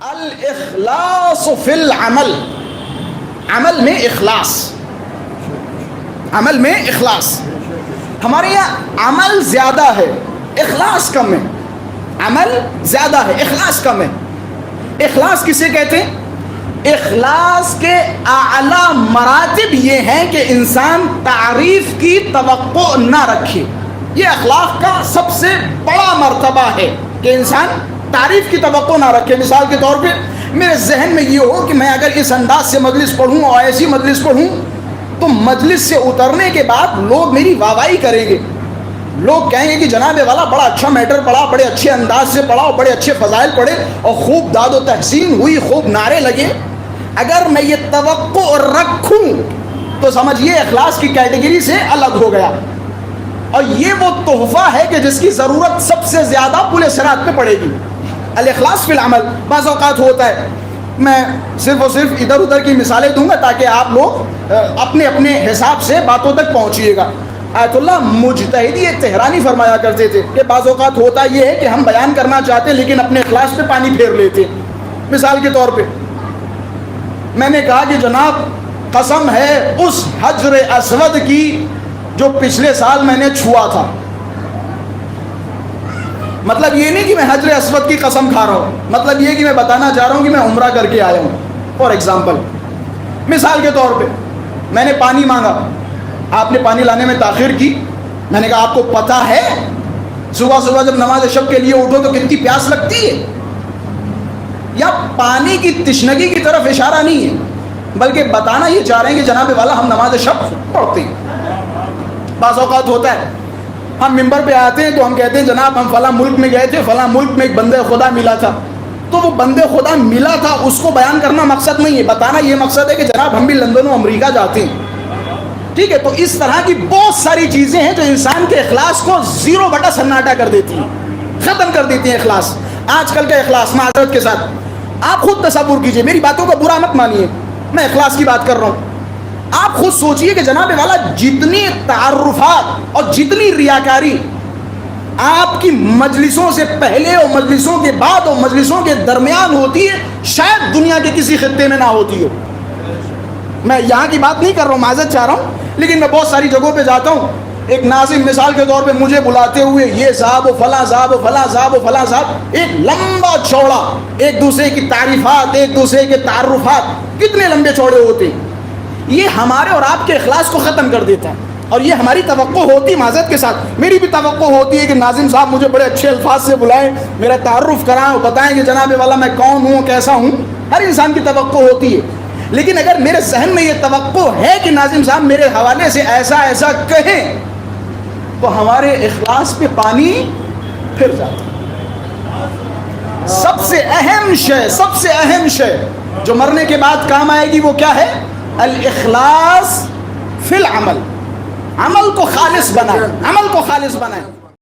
الاخلاص فی العمل، عمل میں اخلاص، عمل میں اخلاص. ہمارے یہاں عمل زیادہ ہے اخلاص کم ہے، عمل زیادہ ہے اخلاص کم ہے. اخلاص کسے کہتے ہیں؟ اخلاص کے اعلیٰ مراتب یہ ہیں کہ انسان تعریف کی توقع نہ رکھے. یہ اخلاق کا سب سے بڑا مرتبہ ہے کہ انسان تعریف کی توقع نہ رکھے. مثال کے طور پہ میرے ذہن میں یہ ہو کہ میں اگر اس انداز سے مجلس پڑھوں اور ایسی مجلس پڑھوں تو مجلس سے اترنے کے بعد لوگ میری واہواہی کریں گے، لوگ کہیں گے کہ جناب والا بڑا اچھا میٹر پڑھا، بڑے اچھے انداز سے پڑھا اور بڑے اچھے فضائل پڑھے اور خوب داد و تحسین ہوئی، خوب نعرے لگے. اگر میں یہ توقع رکھوں تو سمجھیے اخلاص کی کیٹیگری سے الگ ہو گیا. اور یہ وہ تحفہ ہے کہ جس کی ضرورت سب سے زیادہ پل صراط پہ پڑے گی. الاخلاص فی العمل. بعض اوقات ہوتا ہے، میں صرف اور صرف ادھر ادھر کی مثالیں دوں گا تاکہ آپ لوگ اپنے اپنے حساب سے باتوں تک پہنچیے گا. آیت اللہ مجتہدی تہرانی فرمایا کرتے تھے کہ بعض اوقات ہوتا یہ ہے کہ ہم بیان کرنا چاہتے ہیں لیکن اپنے اخلاص پہ پانی پھیر لیتے. مثال کے طور پہ میں نے کہا کہ جناب قسم ہے اس حجر اسود کی جو پچھلے سال میں نے چھوا تھا. مطلب یہ نہیں کہ میں حجر اسود کی قسم کھا رہا ہوں، مطلب یہ کہ میں بتانا چاہ رہا ہوں کہ میں عمرہ کر کے آیا ہوں. فار ایگزامپل، مثال کے طور پہ میں نے پانی مانگا، آپ نے پانی لانے میں تاخیر کی. میں نے کہا آپ کو پتہ ہے صبح صبح جب نماز شب کے لیے اٹھو تو کتنی پیاس لگتی ہے. یا پانی کی تشنگی کی طرف اشارہ نہیں ہے بلکہ بتانا یہ چاہ رہے ہیں کہ جناب والا ہم نماز شب پڑھتے ہیں. بعض اوقات ہوتا ہے ہم ممبر پہ آتے ہیں تو ہم کہتے ہیں جناب ہم فلاں ملک میں گئے تھے، فلاں ملک میں ایک بندے خدا ملا تھا. تو وہ بندے خدا ملا تھا اس کو بیان کرنا مقصد نہیں ہے، بتانا یہ مقصد ہے کہ جناب ہم بھی لندن و امریکہ جاتے ہیں. ٹھیک ہے، تو اس طرح کی بہت ساری چیزیں ہیں جو انسان کے اخلاص کو 0 سناٹا کر دیتی ہیں، ختم کر دیتی ہیں اخلاص. آج کل کا اخلاص معذرت کے ساتھ آپ خود تصور کیجئے، میری باتوں کا برا مت مانیے، میں اخلاص کی بات کر رہا ہوں. آپ خود سوچئے کہ جناب والا جتنی تعارفات اور جتنی ریاکاری آپ کی مجلسوں سے پہلے اور مجلسوں کے بعد اور مجلسوں کے درمیان ہوتی ہے شاید دنیا کے کسی خطے میں نہ ہوتی ہو. میں یہاں کی بات نہیں کر رہا ہوں، معذرت چاہ رہا ہوں، لیکن میں بہت ساری جگہوں پہ جاتا ہوں، ایک ناظم مثال کے طور پہ مجھے بلاتے ہوئے یہ صاحب و فلاں صاحب و فلاں صاحب و فلاں صاحب، ایک لمبا چوڑا ایک دوسرے کی تعریفات، ایک دوسرے کے تعارفات کتنے لمبے چوڑے ہوتے ہیں. یہ ہمارے اور آپ کے اخلاص کو ختم کر دیتا ہے. اور یہ ہماری توقع ہوتی، معذرت کے ساتھ میری بھی توقع ہوتی ہے کہ ناظم صاحب مجھے بڑے اچھے الفاظ سے بلائیں، میرا تعارف کرائیں اور بتائیں کہ جناب والا میں کون ہوں، کیسا ہوں. ہر انسان کی توقع ہوتی ہے. لیکن اگر میرے ذہن میں یہ توقع ہے کہ ناظم صاحب میرے حوالے سے ایسا ایسا کہیں تو ہمارے اخلاص پہ پانی پھر جاتا ہے. سب سے اہم شے جو مرنے کے بعد کام آئے گی وہ کیا ہے؟ الاخلاص فی العمل. عمل کو خالص بنائیں، عمل کو خالص بنائیں.